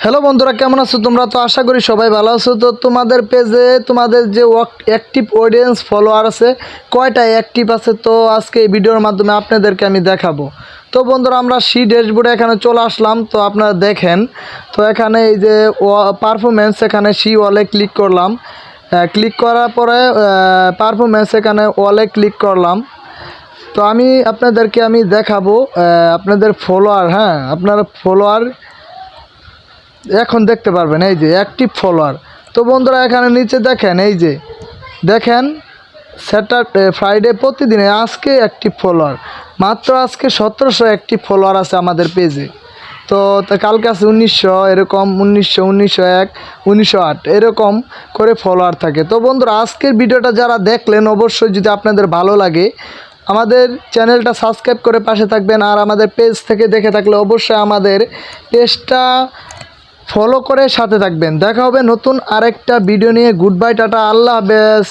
Hello বন্ধুরা, কেমন আছো তোমরা? তো আশা করি সবাই ভালো আছো। তো তোমাদের পেজে তোমাদের যে অ্যাক্টিভ অডিয়েন্স ফলোয়ার আছে, কয়টা অ্যাক্টিভ আছে, তো আজকে এই ভিডিওর মাধ্যমে আপনাদেরকে আমি দেখাবো। তো বন্ধুরা, আমরা সি ড্যাশবোর্ডে এখানে চলে আসলাম। তো আপনারা দেখেন, তো এখানে এই যে পারফরমেন্স, এখানে সি ওয়ালে ক্লিক করলাম। ক্লিক করার পরে পারফরমেন্স, এখানে ওয়ালে ক্লিক করলাম। তো আপনাদেরকে আমি দেখাবো আপনাদের ফলোয়ার। হ্যাঁ, আপনার ফলোয়ার এখন দেখতে পারবেন, এই যে অ্যাক্টিভ ফলোয়ার। তো বন্ধুরা, এখানে নিচে দেখেন, এই যে দেখেন স্যাটারডে ফ্রাইডে প্রতিদিনে আজকে অ্যাক্টিভ ফলোয়ার মাত্র আজকে 1700 অ্যাক্টিভ ফলোয়ার আছে আমাদের পেজে। তো কালকে আছে 1900, এরকম 1900, 1901, 1908 এরকম করে ফলোয়ার থাকে। তো বন্ধুরা, আজকের ভিডিওটা যারা দেখলেন, অবশ্যই যদি আপনাদের ভালো লাগে আমাদের চ্যানেলটা সাবস্ক্রাইব করে পাশে থাকবেন। আর আমাদের পেজ থেকে দেখে থাকলে অবশ্যই আমাদের পেজটা ফলো করে সাথে থাকবেন। দেখা হবে নতুন আরেকটা ভিডিও নিয়ে। গুড বাই, টাটা, আল্লাহ হাফেজ।